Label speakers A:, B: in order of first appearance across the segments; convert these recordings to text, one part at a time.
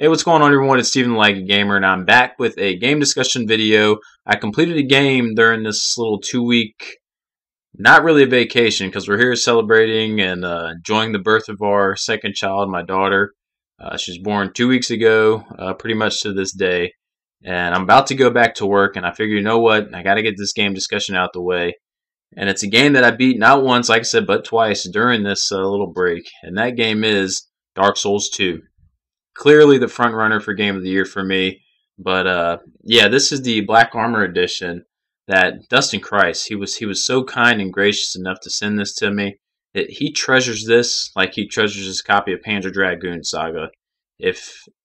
A: Hey, what's going on, everyone? It's Steven the Laggy Gamer, and I'm back with a game discussion video. I completed a game during this little 2-week, not really a vacation, because we're here celebrating and enjoying the birth of our second child, my daughter. She was born 2 weeks ago, pretty much to this day. And I'm about to go back to work, and I figured, you know what? I got to get this game discussion out the way. And it's a game that I beat not once, like I said, but twice during this little break. And that game is Dark Souls 2. Clearly the front runner for Game of the Year for me. But yeah, this is the Black Armor edition that Dustin Christ, he was so kind and gracious enough to send this to me. He treasures this like he treasures his copy of Panzer Dragoon Saga.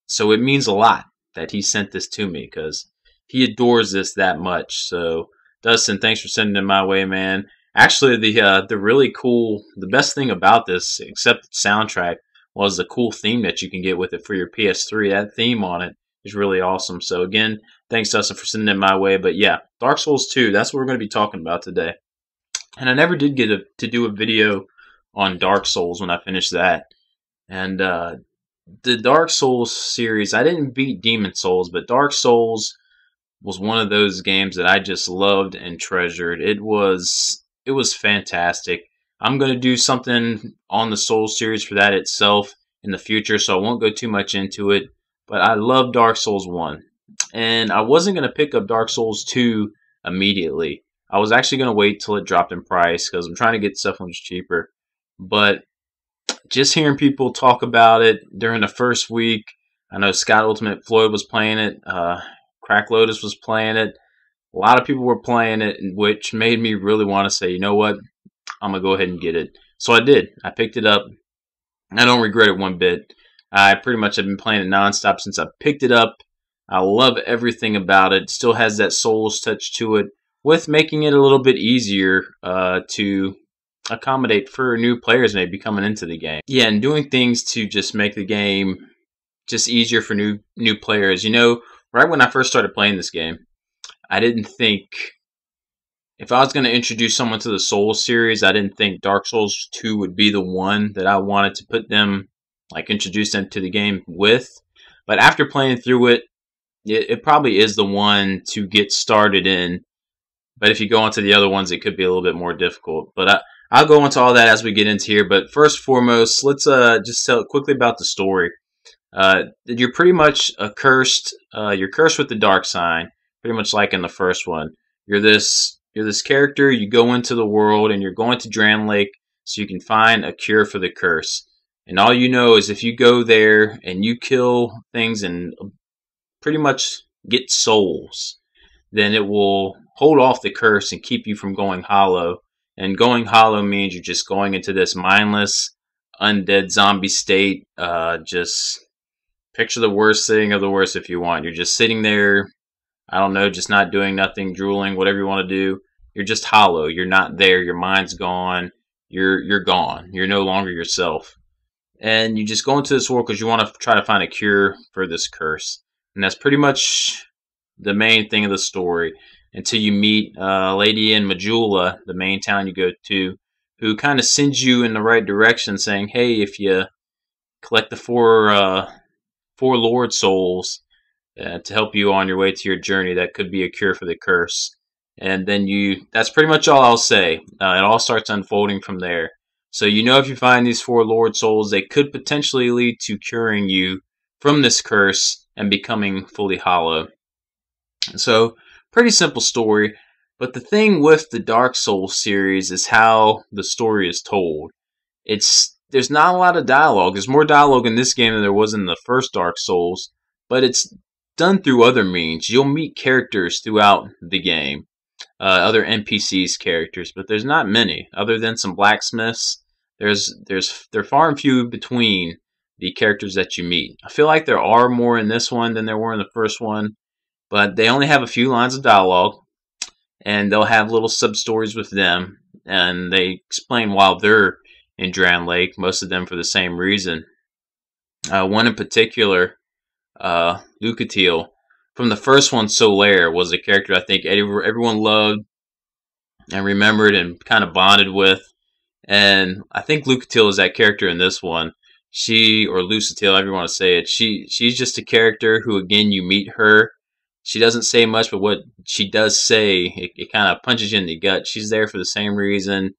A: So it means a lot that he sent this to me because he adores this that much. So Dustin, thanks for sending it my way, man. Actually, the really cool, the best thing about this, except the soundtrack, was the cool theme that you can get with it for your PS3. That theme on it is really awesome. So again, thanks Dustin for sending it my way. But yeah, Dark Souls 2, that's what we're going to be talking about today. And I never did get to do a video on Dark Souls when I finished that. And the Dark Souls series, I didn't beat Demon Souls, but Dark Souls was one of those games that I just loved and treasured. It was fantastic. I'm going to do something on the Souls series for that itself in the future, so I won't go too much into it. But I love Dark Souls 1. And I wasn't going to pick up Dark Souls 2 immediately. I was actually going to wait till it dropped in price because I'm trying to get stuff much cheaper. But just hearing people talk about it during the first week, I know Scott Ultimate Floyd was playing it, Crack Lotus was playing it. A lot of people were playing it, which made me really want to say, you know what? I'm going to go ahead and get it. So I did. I picked it up. I don't regret it one bit. I pretty much have been playing it nonstop since I picked it up. I love everything about it. It still has that Souls touch to it, with making it a little bit easier to accommodate for new players maybe coming into the game. Yeah, and doing things to just make the game just easier for new players. You know, right when I first started playing this game, I didn't think, if I was going to introduce someone to the Souls series, I didn't think Dark Souls 2 would be the one that I wanted to put them, like introduce them to the game with. But after playing through it, it probably is the one to get started in. But if you go into the other ones, it could be a little bit more difficult. But I'll go into all that as we get into here. But first and foremost, let's just tell quickly about the story. You're pretty much cursed. You're cursed with the dark sign, pretty much like in the first one. You're this character, you go into the world, and you're going to Dran Lake so you can find a cure for the curse. And all you know is if you go there and you kill things and pretty much get souls, then it will hold off the curse and keep you from going hollow. And going hollow means you're just going into this mindless, undead zombie state. Just picture the worst thing of the worst if you want. You're just sitting there, I don't know, just not doing nothing, drooling, whatever you want to do. You're just hollow. You're not there. Your mind's gone. You're gone. You're no longer yourself. And you just go into this world because you want to try to find a cure for this curse. And that's pretty much the main thing of the story until you meet a lady in Majula, the main town you go to, who kind of sends you in the right direction saying, hey, if you collect the four Lord Souls to help you on your way to your journey, that could be a cure for the curse. And then that's pretty much all I'll say. It all starts unfolding from there. So you know if you find these 4 Lord Souls, they could potentially lead to curing you from this curse and becoming fully hollow. So, pretty simple story. But the thing with the Dark Souls series is how the story is told. There's not a lot of dialogue. There's more dialogue in this game than there was in the first Dark Souls. But it's done through other means. You'll meet characters throughout the game. Other NPCs characters, but there's not many other than some blacksmiths. They're far and few between the characters that you meet. I feel like there are more in this one than there were in the first one, but they only have a few lines of dialogue, and they'll have little sub stories with them, and they explain why they're in Dran Lake. Most of them for the same reason. One in particular, Lucatiel. From the first one, Solaire was a character I think everyone loved and remembered and kind of bonded with. And I think Lucatiel is that character in this one. or Lucille, however you want to say it, she's just a character who, again, you meet her. She doesn't say much, but what she does say, it kind of punches you in the gut. She's there for the same reason.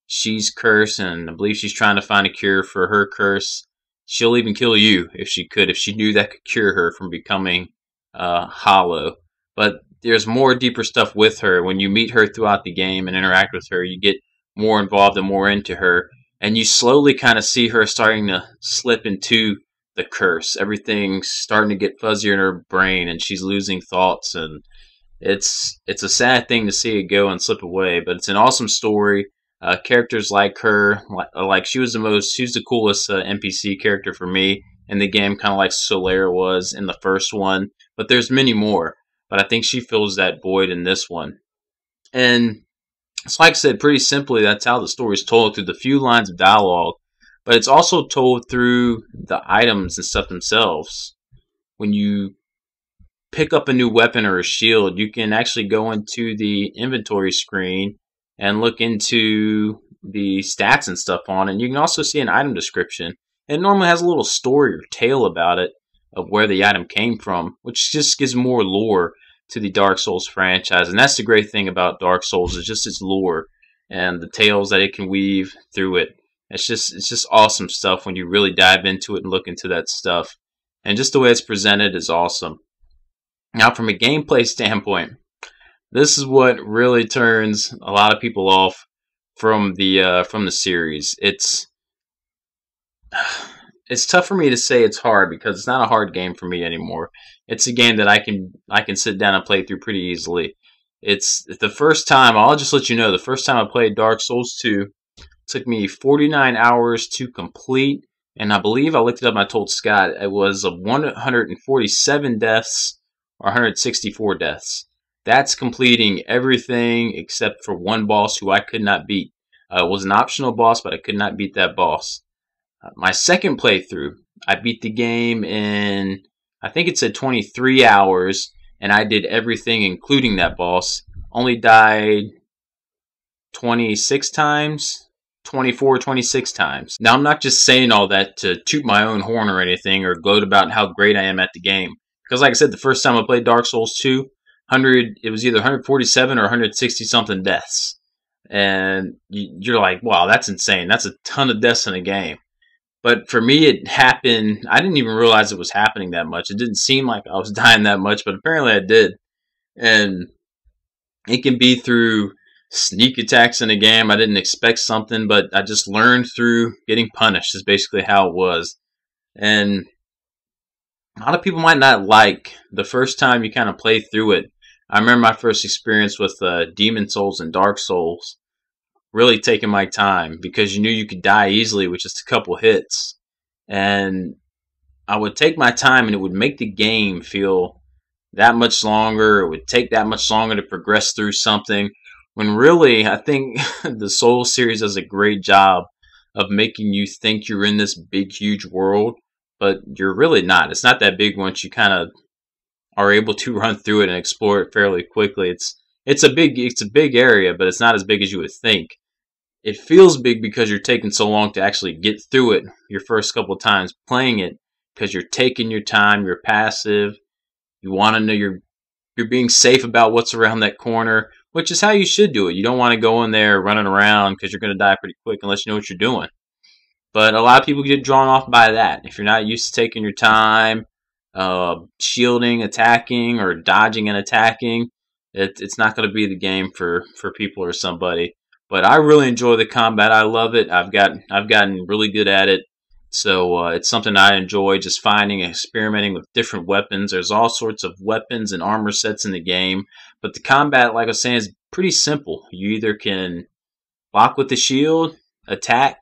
A: She's cursed, and I believe she's trying to find a cure for her curse. She'll even kill you if she could, if she knew that could cure her from becoming hollow. But there's more deeper stuff with her. When you meet her throughout the game and interact with her, you get more involved and more into her. And you slowly kind of see her starting to slip into the curse. Everything's starting to get fuzzier in her brain, and she's losing thoughts. And it's a sad thing to see it go and slip away. But it's an awesome story. Characters like her, like she was the coolest NPC character for me in the game, kind of like Solaire was in the first one. But there's many more. But I think she fills that void in this one. And it's like I said, pretty simply, that's how the story is told, through the few lines of dialogue. But it's also told through the items and stuff themselves. When you pick up a new weapon or a shield, you can actually go into the inventory screen and look into the stats and stuff on it. And you can also see an item description. It normally has a little story or tale about it, of where the item came from, which just gives more lore to the Dark Souls franchise. And that's the great thing about Dark Souls, is just its lore and the tales that it can weave through it. It's just awesome stuff when you really dive into it and look into that stuff. And just the way it's presented is awesome. Now, from a gameplay standpoint, this is what really turns a lot of people off from the series. It's tough for me to say it's hard, because it's not a hard game for me anymore. It's a game that I can sit down and play through pretty easily. It's the first time, I'll just let you know, the first time I played Dark Souls 2, it took me 49 hours to complete, and I believe I looked it up and I told Scott it was 147 deaths or 164 deaths. That's completing everything except for one boss who I could not beat. It was an optional boss, but I could not beat that boss. My second playthrough, I beat the game in, I think it said 23 hours, and I did everything including that boss. Only died 26 times, 24, 26 times. Now, I'm not just saying all that to toot my own horn or anything, or gloat about how great I am at the game. Because like I said, the first time I played Dark Souls 2, it was either 147 or 160 something deaths. And you're like, wow, that's insane. That's a ton of deaths in a game. But for me, it happened, I didn't even realize it was happening that much. It didn't seem like I was dying that much, but apparently I did. And it can be through sneak attacks in a game. I didn't expect something, but I just learned through getting punished, is basically how it was. And a lot of people might not like the first time you kind of play through it. I remember my first experience with Demon Souls and Dark Souls, really taking my time, because you knew you could die easily with just a couple hits. And I would take my time, and it would make the game feel that much longer. It would take that much longer to progress through something, when really, I think the Souls series does a great job of making you think you're in this big, huge world, but you're really not. It's not that big once you kind of are able to run through it and explore it fairly quickly. It's a big area, but it's not as big as you would think. It feels big because you're taking so long to actually get through it your first couple times playing it, because you're taking your time, you're passive, you want to know you're being safe about what's around that corner, which is how you should do it. You don't want to go in there running around, because you're going to die pretty quick unless you know what you're doing. But a lot of people get drawn off by that. If you're not used to taking your time, shielding, attacking, or dodging and attacking, it's not going to be the game for people or somebody. But I really enjoy the combat. I love it. I've gotten really good at it. So it's something I enjoy, just finding and experimenting with different weapons. There's all sorts of weapons and armor sets in the game. But the combat, like I was saying, is pretty simple. You either can block with the shield, attack.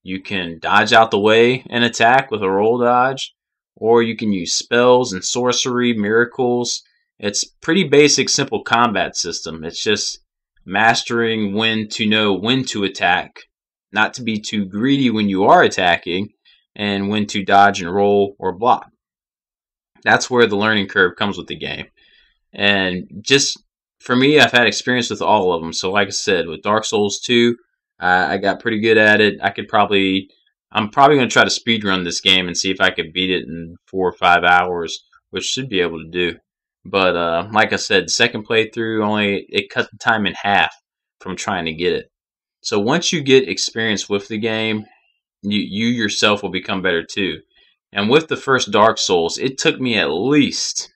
A: You can dodge out the way and attack with a roll dodge. Or you can use spells and sorcery, miracles. It's pretty basic, simple combat system. It's just mastering when to know when to attack, not to be too greedy when you are attacking, and when to dodge and roll or block. That's where the learning curve comes with the game. And just for me, I've had experience with all of them. So like I said, with Dark Souls 2, I got pretty good at it. I could probably I'm probably going to try to speed run this game and see if I could beat it in 4 or 5 hours, which should be able to do. But like I said, second playthrough only it cut the time in half from trying to get it. So once you get experience with the game, you yourself will become better too. And with the first Dark Souls, it took me at least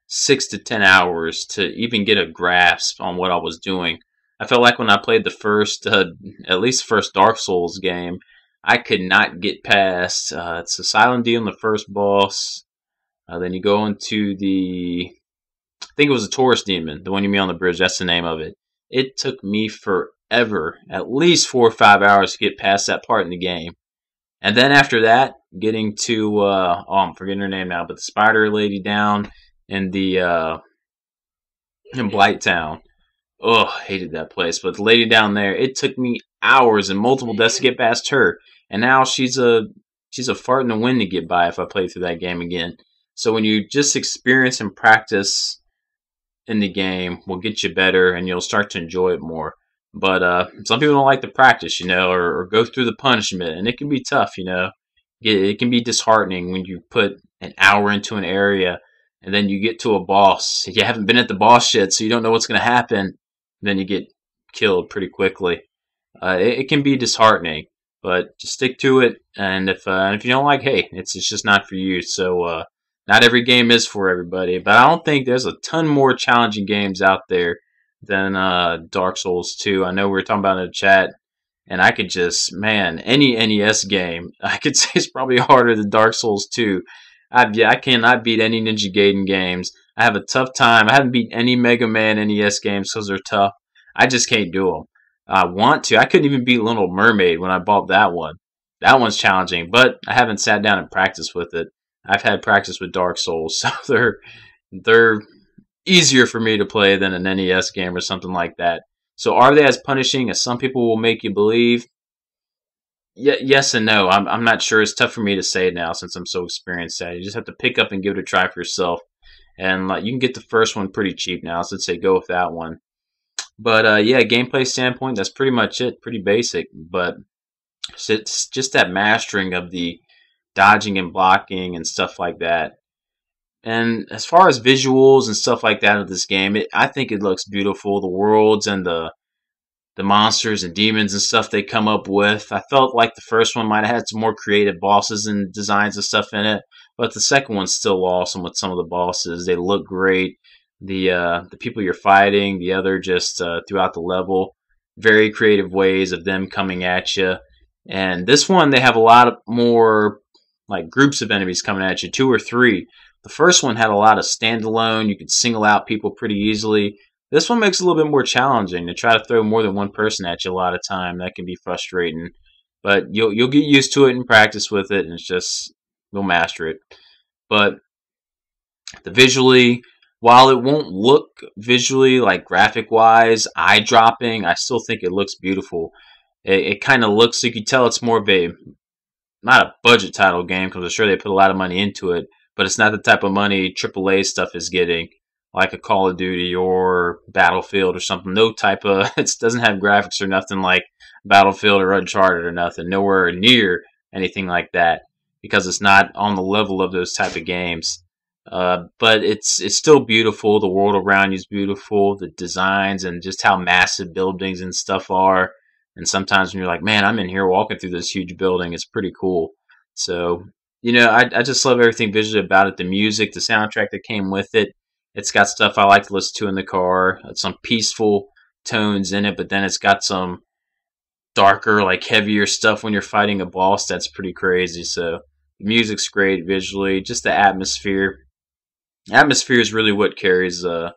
A: 6 to 10 hours to even get a grasp on what I was doing. I felt like when I played the first, at least first Dark Souls game, I could not get past. It's a Silent D on the first boss. Then you go into I think it was a Taurus Demon, the one you meet on the bridge. That's the name of it. It took me forever, at least 4 or 5 hours to get past that part in the game. And then after that, getting to, I'm forgetting her name now, but the spider lady down in in Blighttown. Ugh, hated that place. But the lady down there, it took me hours and multiple deaths to get past her. And now she's a fart in the wind to get by if I play through that game again. So when you just experience and practice in the game, will get you better and you'll start to enjoy it more. But some people don't like to practice, or go through the punishment, and it can be tough, It can be disheartening when you put an hour into an area and then you get to a boss. You haven't been at the boss yet, so you don't know what's going to happen. Then you get killed pretty quickly. It can be disheartening, but just stick to it. And if you don't like, hey, it's just not for you. So not every game is for everybody. But I don't think there's a ton more challenging games out there than Dark Souls 2. I know we were talking about it in the chat, and I could just, man, any NES game, I could say it's probably harder than Dark Souls 2. I cannot beat any Ninja Gaiden games. I have a tough time. I haven't beat any Mega Man NES games because they're tough. I just can't do them. I want to. I couldn't even beat Little Mermaid when I bought that one. That one's challenging, but I haven't sat down and practiced with it. I've had practice with Dark Souls, so they're easier for me to play than an NES game or something like that. So are they as punishing as some people will make you believe? Yes and no. I'm not sure. It's tough for me to say now since I'm so experienced at it. You just have to pick up and give it a try for yourself. And you can get the first one pretty cheap now, so I'd say go with that one. But yeah, gameplay standpoint, that's pretty much it. Pretty basic, but it's just that mastering of the dodging and blocking and stuff like that. And as far as visuals and stuff like that of this game, I think it looks beautiful. The worlds and the monsters and demons and stuff they come up with. I felt like the first one might have had some more creative bosses and designs and stuff in it, but the second one's still awesome with some of the bosses. They look great. The people you're fighting, the other just throughout the level, very creative ways of them coming at you. And this one, they have a lot more like groups of enemies coming at you, 2 or 3. The first one had a lot of standalone. You could single out people pretty easily. This one makes it a little bit more challenging to try to throw more than one person at you a lot of time. That can be frustrating, but you'll get used to it and practice with it, and it's just you'll master it. But visually, while it won't look visually like graphic wise eye dropping, I still think it looks beautiful. It kind of looks, you can tell it's more of a not a budget title game because I'm sure they put a lot of money into it, but it's not the type of money AAA stuff is getting, like a Call of Duty or Battlefield or something. No type of, it doesn't have graphics or nothing like Battlefield or Uncharted or nothing. Nowhere near anything like that because it's not on the level of those type of games. But it's still beautiful. The world around you is beautiful. The designs and just how massive buildings and stuff are. And sometimes when you're like, man, I'm in here walking through this huge building, it's pretty cool. So, I just love everything visually about it. The music, the soundtrack that came with it. It's got stuff I like to listen to in the car. Some peaceful tones in it, but then it's got some darker, like heavier stuff when you're fighting a boss. That's pretty crazy. So the music's great visually. Just the atmosphere. Atmosphere is really what carries the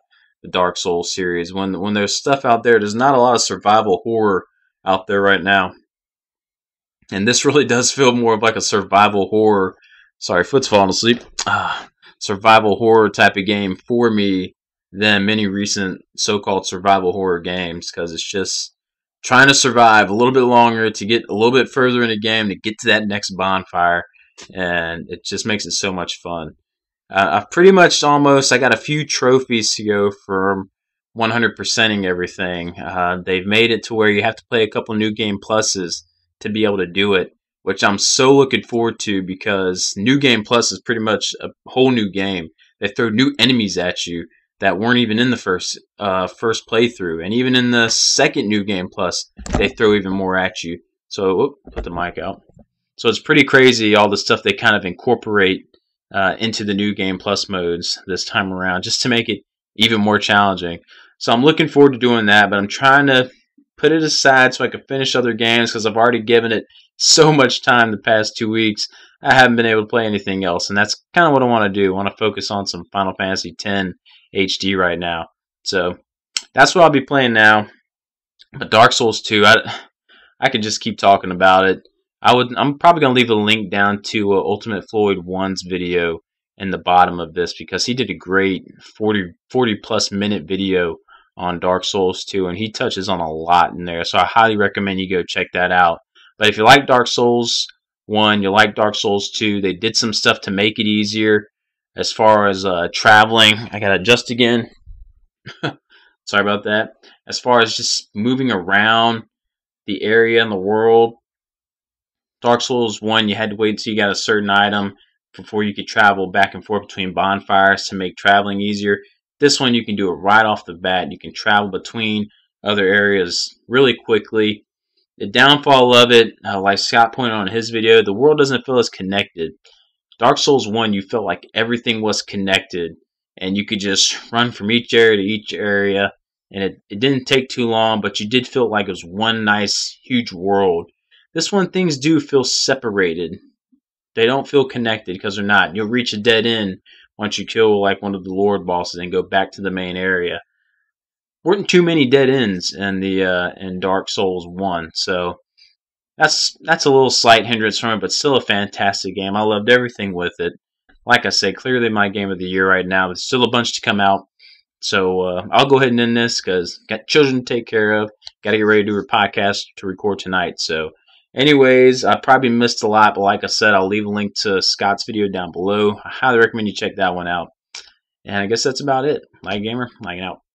A: Dark Souls series. When there's stuff out there, there's not a lot of survival horror out there right now. And this really does feel more of like a survival horror. Sorry, Foot's falling asleep. Survival horror type of game for me than many recent so-called survival horror games because it's just trying to survive a little bit longer to get a little bit further in the game to get to that next bonfire, and it just makes it so much fun. I've pretty much I got a few trophies to go for 100%ing everything. They've made it to where you have to play a couple new game pluses to be able to do it, which I'm so looking forward to because New Game Plus is pretty much a whole new game. They throw new enemies at you that weren't even in the first playthrough, and even in the second New Game Plus, they throw even more at you. So, put the mic out. So it's pretty crazy all the stuff they kind of incorporate into the New Game Plus modes this time around, just to make it even more challenging. So I'm looking forward to doing that, but I'm trying to put it aside so I can finish other games because I've already given it so much time the past 2 weeks. I haven't been able to play anything else, and that's kind of what I want to do. I want to focus on some Final Fantasy X HD right now. So that's what I'll be playing now. But Dark Souls 2, I could just keep talking about it. I'm probably going to leave a link down to Ultimate Floyd 1's video in the bottom of this because he did a great 40 plus minute video on Dark Souls 2, and he touches on a lot in there, so I highly recommend you go check that out. But if you like Dark Souls 1, you like Dark Souls 2, they did some stuff to make it easier as far as traveling. I got to adjust again. Sorry about that. As far as just moving around the area and the world, Dark Souls 1, you had to wait until you got a certain item before you could travel back and forth between bonfires to make traveling easier. This one, you can do it right off the bat. You can travel between other areas really quickly. The downfall of it, like Scott pointed out in his video, the world doesn't feel as connected. Dark Souls 1, you felt like everything was connected, and you could just run from each area to each area, and it didn't take too long, but you did feel like it was one nice, huge world. This one, things do feel separated. They don't feel connected because they're not. You'll reach a dead end once you kill like one of the Lord bosses and go back to the main area. Weren't too many dead ends in the in Dark Souls 1, so that's a little slight hindrance from it, but still a fantastic game. I loved everything with it. Like I said, clearly my game of the year right now. There's still a bunch to come out, so I'll go ahead and end this because got children to take care of. Got to get ready to do a podcast to record tonight. So, anyways, I probably missed a lot, but like I said, I'll leave a link to Scott's video down below. I highly recommend you check that one out. And I guess that's about it. Light Gamer, lighting out.